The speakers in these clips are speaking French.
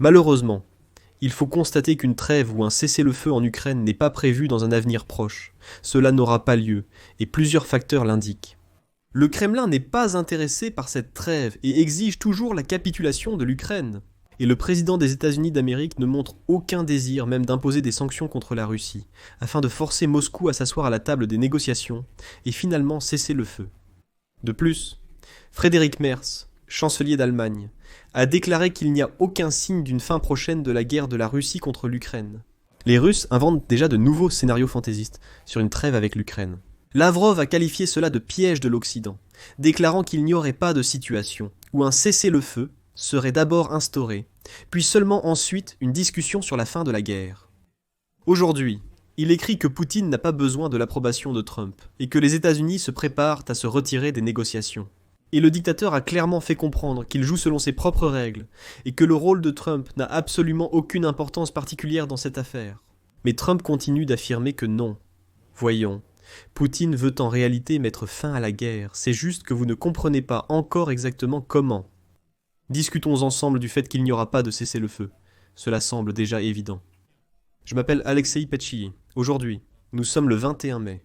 Malheureusement, il faut constater qu'une trêve ou un cessez-le-feu en Ukraine n'est pas prévu dans un avenir proche. Cela n'aura pas lieu, et plusieurs facteurs l'indiquent. Le Kremlin n'est pas intéressé par cette trêve et exige toujours la capitulation de l'Ukraine. Et le président des États-Unis d'Amérique ne montre aucun désir même d'imposer des sanctions contre la Russie, afin de forcer Moscou à s'asseoir à la table des négociations et finalement cesser le feu. De plus, Friedrich Merz, chancelier d'Allemagne, a déclaré qu'il n'y a aucun signe d'une fin prochaine de la guerre de la Russie contre l'Ukraine. Les Russes inventent déjà de nouveaux scénarios fantaisistes sur une trêve avec l'Ukraine. Lavrov a qualifié cela de piège de l'Occident, déclarant qu'il n'y aurait pas de situation où un cessez-le-feu serait d'abord instauré, puis seulement ensuite une discussion sur la fin de la guerre. Aujourd'hui, il écrit que Poutine n'a pas besoin de l'approbation de Trump et que les États-Unis se préparent à se retirer des négociations. Et le dictateur a clairement fait comprendre qu'il joue selon ses propres règles et que le rôle de Trump n'a absolument aucune importance particulière dans cette affaire. Mais Trump continue d'affirmer que non. Voyons, Poutine veut en réalité mettre fin à la guerre, c'est juste que vous ne comprenez pas encore exactement comment. Discutons ensemble du fait qu'il n'y aura pas de cessez-le-feu. Cela semble déjà évident. Je m'appelle Alexei Petchilly. Aujourd'hui, nous sommes le 21 mai.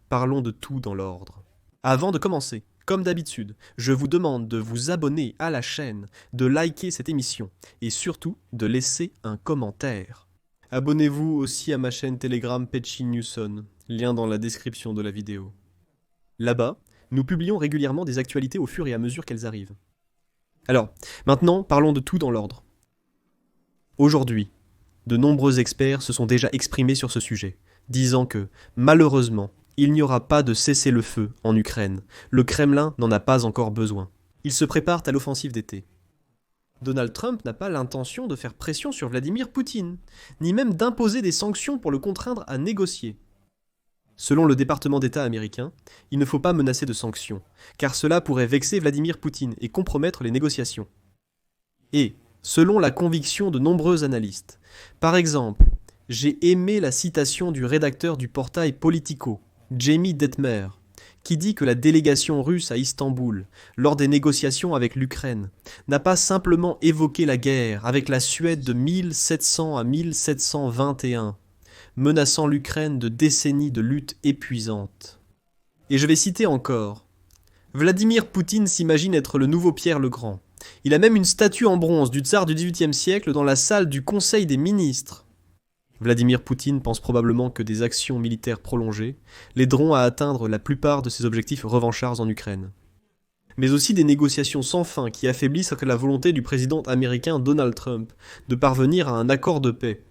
Parlons de tout dans l'ordre. Avant de commencer, comme d'habitude, je vous demande de vous abonner à la chaîne, de liker cette émission et surtout de laisser un commentaire. Abonnez-vous aussi à ma chaîne Telegram Petchy Newson, lien dans la description de la vidéo. Là-bas, nous publions régulièrement des actualités au fur et à mesure qu'elles arrivent. Alors, maintenant, parlons de tout dans l'ordre. Aujourd'hui, de nombreux experts se sont déjà exprimés sur ce sujet, disant que, malheureusement, il n'y aura pas de cessez-le-feu en Ukraine. Le Kremlin n'en a pas encore besoin. Ils se préparent à l'offensive d'été. Donald Trump n'a pas l'intention de faire pression sur Vladimir Poutine, ni même d'imposer des sanctions pour le contraindre à négocier. Selon le département d'État américain, il ne faut pas menacer de sanctions, car cela pourrait vexer Vladimir Poutine et compromettre les négociations. Et, selon la conviction de nombreux analystes, par exemple, j'ai aimé la citation du rédacteur du portail Politico, Jamie Detmer, qui dit que la délégation russe à Istanbul, lors des négociations avec l'Ukraine, n'a pas simplement évoqué la guerre avec la Suède de 1700 à 1721, menaçant l'Ukraine de décennies de lutte épuisante. Et je vais citer encore. Vladimir Poutine s'imagine être le nouveau Pierre le Grand. Il a même une statue en bronze du tsar du XVIIIe siècle dans la salle du Conseil des ministres. Vladimir Poutine pense probablement que des actions militaires prolongées l'aideront à atteindre la plupart de ses objectifs revanchards en Ukraine. Mais aussi des négociations sans fin qui affaiblissent la volonté du président américain Donald Trump de parvenir à un accord de paix.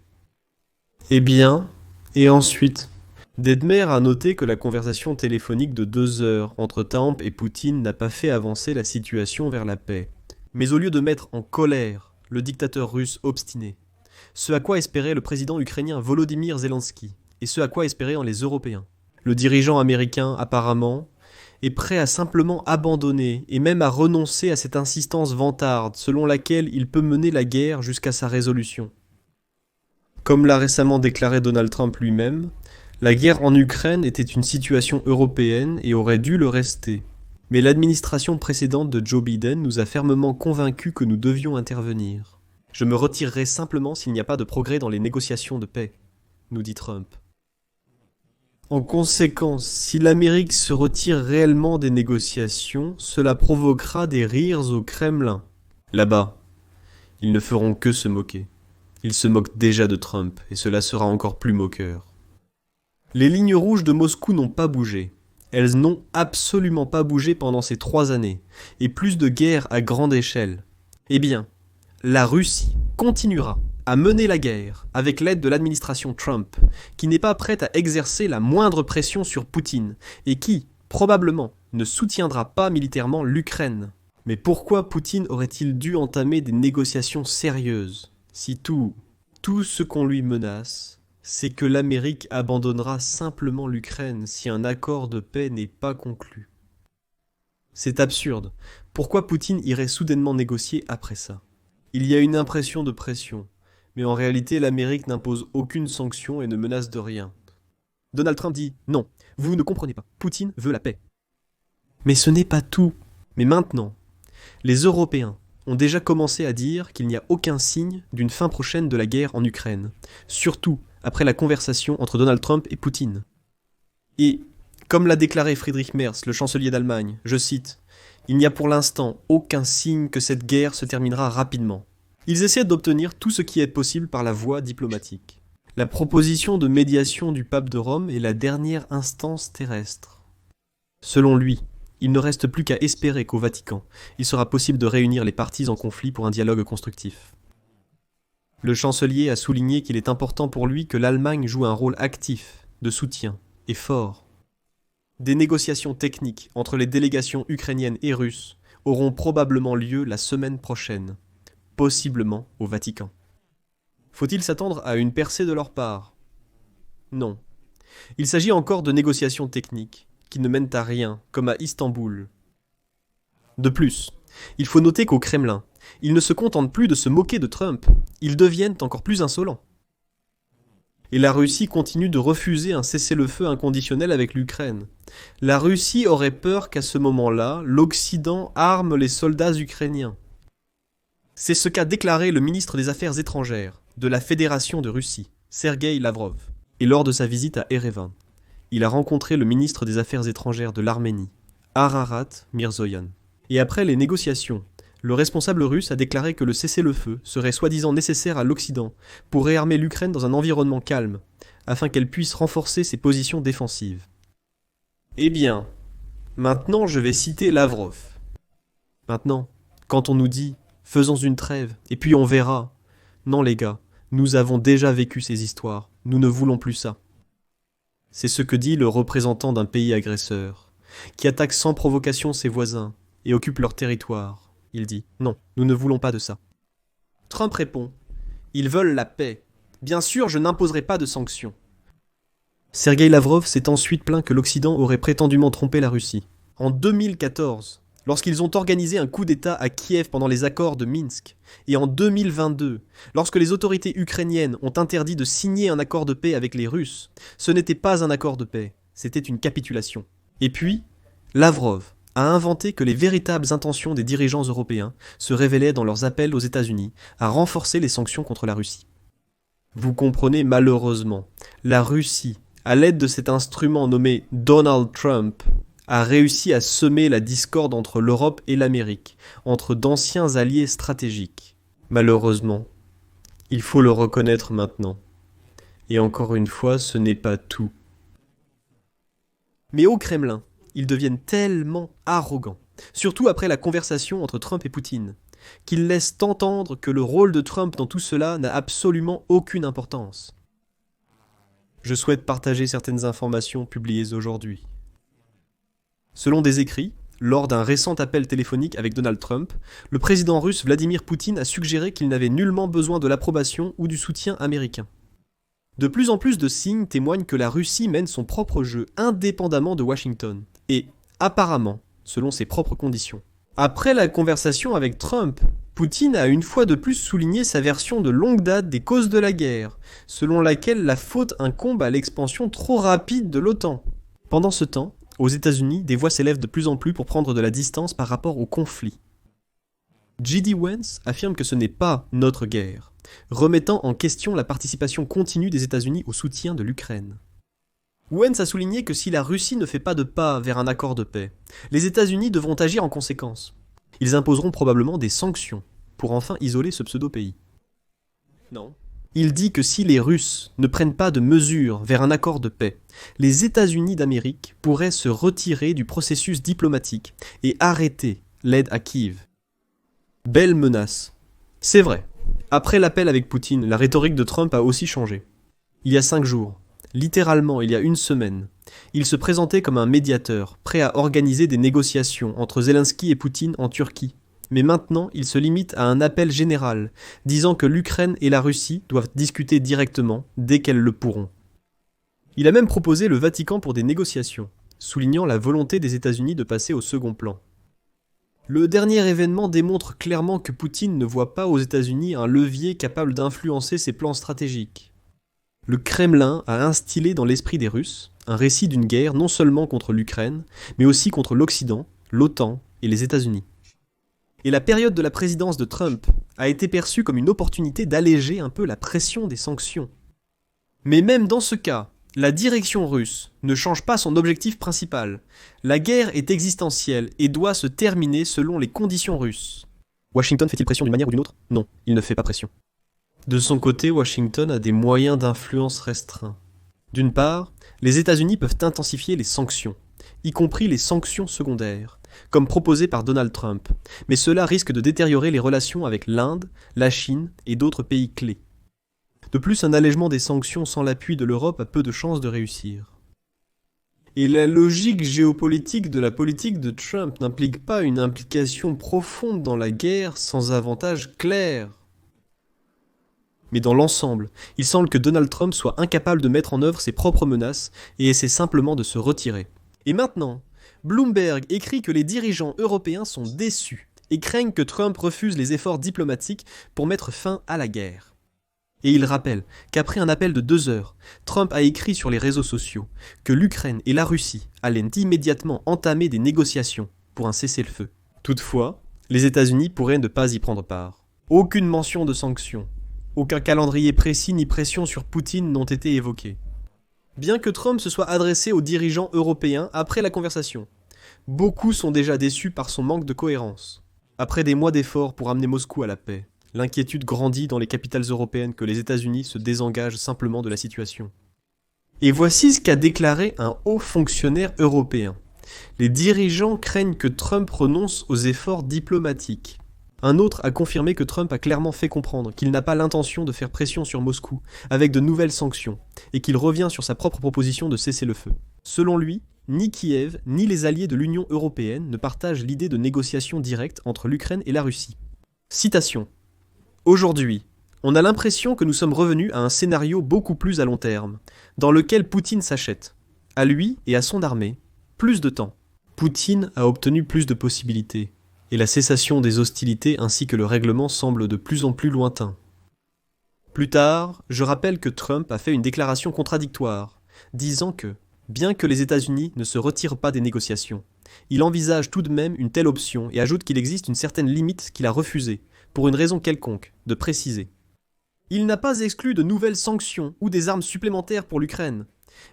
Eh bien, et ensuite, Detmer a noté que la conversation téléphonique de 2 heures entre Trump et Poutine n'a pas fait avancer la situation vers la paix. Mais au lieu de mettre en colère le dictateur russe obstiné, ce à quoi espérait le président ukrainien Volodymyr Zelensky, et ce à quoi espéraient les Européens, le dirigeant américain, apparemment, est prêt à simplement abandonner et même à renoncer à cette insistance vantarde selon laquelle il peut mener la guerre jusqu'à sa résolution. Comme l'a récemment déclaré Donald Trump lui-même, la guerre en Ukraine était une situation européenne et aurait dû le rester. Mais l'administration précédente de Joe Biden nous a fermement convaincus que nous devions intervenir. Je me retirerai simplement s'il n'y a pas de progrès dans les négociations de paix, nous dit Trump. En conséquence, si l'Amérique se retire réellement des négociations, cela provoquera des rires au Kremlin. Là-bas, ils ne feront que se moquer. Ils se moquent déjà de Trump, et cela sera encore plus moqueur. Les lignes rouges de Moscou n'ont pas bougé. Elles n'ont absolument pas bougé pendant ces 3 années, et plus de guerres à grande échelle. Eh bien, la Russie continuera à mener la guerre avec l'aide de l'administration Trump, qui n'est pas prête à exercer la moindre pression sur Poutine, et qui, probablement, ne soutiendra pas militairement l'Ukraine. Mais pourquoi Poutine aurait-il dû entamer des négociations sérieuses ? Si tout ce qu'on lui menace, c'est que l'Amérique abandonnera simplement l'Ukraine si un accord de paix n'est pas conclu. C'est absurde. Pourquoi Poutine irait soudainement négocier après ça ? Il y a une impression de pression, mais en réalité l'Amérique n'impose aucune sanction et ne menace de rien. Donald Trump dit « Non, vous ne comprenez pas, Poutine veut la paix ». Mais ce n'est pas tout. Mais maintenant, les Européens, ont déjà commencé à dire qu'il n'y a aucun signe d'une fin prochaine de la guerre en Ukraine, surtout après la conversation entre Donald Trump et Poutine. Et, comme l'a déclaré Friedrich Merz, le chancelier d'Allemagne, je cite, « Il n'y a pour l'instant aucun signe que cette guerre se terminera rapidement. » Ils essaient d'obtenir tout ce qui est possible par la voie diplomatique. La proposition de médiation du pape de Rome est la dernière instance terrestre. Selon lui, il ne reste plus qu'à espérer qu'au Vatican, il sera possible de réunir les parties en conflit pour un dialogue constructif. Le chancelier a souligné qu'il est important pour lui que l'Allemagne joue un rôle actif, de soutien, et fort. Des négociations techniques entre les délégations ukrainiennes et russes auront probablement lieu la semaine prochaine, possiblement au Vatican. Faut-il s'attendre à une percée de leur part? Non. Il s'agit encore de négociations techniques, qui ne mènent à rien, comme à Istanbul. De plus, il faut noter qu'au Kremlin, ils ne se contentent plus de se moquer de Trump, ils deviennent encore plus insolents. Et la Russie continue de refuser un cessez-le-feu inconditionnel avec l'Ukraine. La Russie aurait peur qu'à ce moment-là, l'Occident arme les soldats ukrainiens. C'est ce qu'a déclaré le ministre des Affaires étrangères de la Fédération de Russie, Sergueï Lavrov, et lors de sa visite à Erevan. Il a rencontré le ministre des Affaires étrangères de l'Arménie, Ararat Mirzoyan. Et après les négociations, le responsable russe a déclaré que le cessez-le-feu serait soi-disant nécessaire à l'Occident pour réarmer l'Ukraine dans un environnement calme, afin qu'elle puisse renforcer ses positions défensives. Eh bien, maintenant je vais citer Lavrov. Maintenant, quand on nous dit « faisons une trêve, et puis on verra », non les gars, nous avons déjà vécu ces histoires, nous ne voulons plus ça. C'est ce que dit le représentant d'un pays agresseur, qui attaque sans provocation ses voisins et occupe leur territoire. Il dit « Non, nous ne voulons pas de ça ». Trump répond « Ils veulent la paix. Bien sûr, je n'imposerai pas de sanctions. » Sergueï Lavrov s'est ensuite plaint que l'Occident aurait prétendument trompé la Russie. En 2014, lorsqu'ils ont organisé un coup d'État à Kiev pendant les accords de Minsk, et en 2022, lorsque les autorités ukrainiennes ont interdit de signer un accord de paix avec les Russes, ce n'était pas un accord de paix, c'était une capitulation. Et puis, Lavrov a inventé que les véritables intentions des dirigeants européens se révélaient dans leurs appels aux États-Unis à renforcer les sanctions contre la Russie. Vous comprenez malheureusement, la Russie, à l'aide de cet instrument nommé Donald Trump, a réussi à semer la discorde entre l'Europe et l'Amérique, entre d'anciens alliés stratégiques. Malheureusement, il faut le reconnaître maintenant. Et encore une fois, ce n'est pas tout. Mais au Kremlin, ils deviennent tellement arrogants, surtout après la conversation entre Trump et Poutine, qu'ils laissent entendre que le rôle de Trump dans tout cela n'a absolument aucune importance. Je souhaite partager certaines informations publiées aujourd'hui. Selon des écrits, lors d'un récent appel téléphonique avec Donald Trump, le président russe Vladimir Poutine a suggéré qu'il n'avait nullement besoin de l'approbation ou du soutien américain. De plus en plus de signes témoignent que la Russie mène son propre jeu indépendamment de Washington, et, apparemment, selon ses propres conditions. Après la conversation avec Trump, Poutine a une fois de plus souligné sa version de longue date des causes de la guerre, selon laquelle la faute incombe à l'expansion trop rapide de l'OTAN. Pendant ce temps, aux États-Unis, des voix s'élèvent de plus en plus pour prendre de la distance par rapport au conflit. J.D. Vance affirme que ce n'est pas notre guerre, remettant en question la participation continue des États-Unis au soutien de l'Ukraine. Vance a souligné que si la Russie ne fait pas de pas vers un accord de paix, les États-Unis devront agir en conséquence. Ils imposeront probablement des sanctions pour enfin isoler ce pseudo-pays. Non. Il dit que si les Russes ne prennent pas de mesures vers un accord de paix, les États-Unis d'Amérique pourraient se retirer du processus diplomatique et arrêter l'aide à Kiev. Belle menace. C'est vrai. Après l'appel avec Poutine, la rhétorique de Trump a aussi changé. Il y a 5 jours, littéralement il y a une semaine, il se présentait comme un médiateur, prêt à organiser des négociations entre Zelensky et Poutine en Turquie. Mais maintenant, il se limite à un appel général, disant que l'Ukraine et la Russie doivent discuter directement dès qu'elles le pourront. Il a même proposé le Vatican pour des négociations, soulignant la volonté des États-Unis de passer au second plan. Le dernier événement démontre clairement que Poutine ne voit pas aux États-Unis un levier capable d'influencer ses plans stratégiques. Le Kremlin a instillé dans l'esprit des Russes un récit d'une guerre non seulement contre l'Ukraine, mais aussi contre l'Occident, l'OTAN et les États-Unis. Et la période de la présidence de Trump a été perçue comme une opportunité d'alléger un peu la pression des sanctions. Mais même dans ce cas, la direction russe ne change pas son objectif principal. La guerre est existentielle et doit se terminer selon les conditions russes. Washington fait-il pression d'une manière ou d'une autre? Non, il ne fait pas pression. De son côté, Washington a des moyens d'influence restreints. D'une part, les États-Unis peuvent intensifier les sanctions, y compris les sanctions secondaires, comme proposé par Donald Trump, mais cela risque de détériorer les relations avec l'Inde, la Chine et d'autres pays clés. De plus, un allègement des sanctions sans l'appui de l'Europe a peu de chances de réussir. Et la logique géopolitique de la politique de Trump n'implique pas une implication profonde dans la guerre sans avantage clair. Mais dans l'ensemble, il semble que Donald Trump soit incapable de mettre en œuvre ses propres menaces et essaie simplement de se retirer. Et maintenant, Bloomberg écrit que les dirigeants européens sont déçus et craignent que Trump refuse les efforts diplomatiques pour mettre fin à la guerre. Et il rappelle qu'après un appel de 2 heures, Trump a écrit sur les réseaux sociaux que l'Ukraine et la Russie allaient immédiatement entamer des négociations pour un cessez-le-feu. Toutefois, les États-Unis pourraient ne pas y prendre part. Aucune mention de sanctions, aucun calendrier précis ni pression sur Poutine n'ont été évoqués. Bien que Trump se soit adressé aux dirigeants européens après la conversation, beaucoup sont déjà déçus par son manque de cohérence. Après des mois d'efforts pour amener Moscou à la paix, l'inquiétude grandit dans les capitales européennes que les États-Unis se désengagent simplement de la situation. Et voici ce qu'a déclaré un haut fonctionnaire européen. Les dirigeants craignent que Trump renonce aux efforts diplomatiques. Un autre a confirmé que Trump a clairement fait comprendre qu'il n'a pas l'intention de faire pression sur Moscou avec de nouvelles sanctions, et qu'il revient sur sa propre proposition de cesser le feu. Selon lui, ni Kiev, ni les alliés de l'Union européenne ne partagent l'idée de négociations directes entre l'Ukraine et la Russie. Citation. Aujourd'hui, on a l'impression que nous sommes revenus à un scénario beaucoup plus à long terme, dans lequel Poutine s'achète, à lui et à son armée, plus de temps. Poutine a obtenu plus de possibilités, et la cessation des hostilités ainsi que le règlement semblent de plus en plus lointains. Plus tard, je rappelle que Trump a fait une déclaration contradictoire, disant que, bien que les États-Unis ne se retirent pas des négociations, il envisage tout de même une telle option et ajoute qu'il existe une certaine limite qu'il a refusée, pour une raison quelconque, de préciser. Il n'a pas exclu de nouvelles sanctions ou des armes supplémentaires pour l'Ukraine,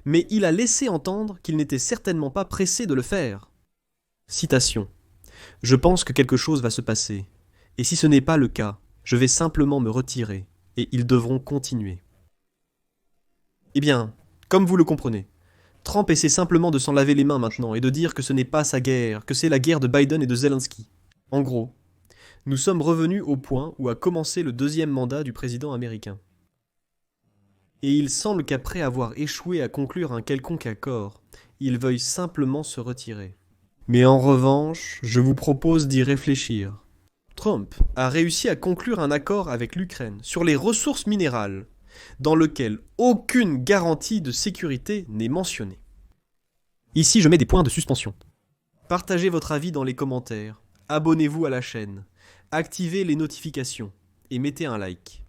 mais il a laissé entendre qu'il n'était certainement pas pressé de le faire. Citation. Je pense que quelque chose va se passer, et si ce n'est pas le cas, je vais simplement me retirer, et ils devront continuer. Eh bien, comme vous le comprenez, Trump essaie simplement de s'en laver les mains maintenant et de dire que ce n'est pas sa guerre, que c'est la guerre de Biden et de Zelensky. En gros, nous sommes revenus au point où a commencé le 2e mandat du président américain. Et il semble qu'après avoir échoué à conclure un quelconque accord, il veuille simplement se retirer. Mais en revanche, je vous propose d'y réfléchir. Trump a réussi à conclure un accord avec l'Ukraine sur les ressources minérales, dans lequel aucune garantie de sécurité n'est mentionnée. Ici, je mets des points de suspension. Partagez votre avis dans les commentaires, abonnez-vous à la chaîne, activez les notifications et mettez un like.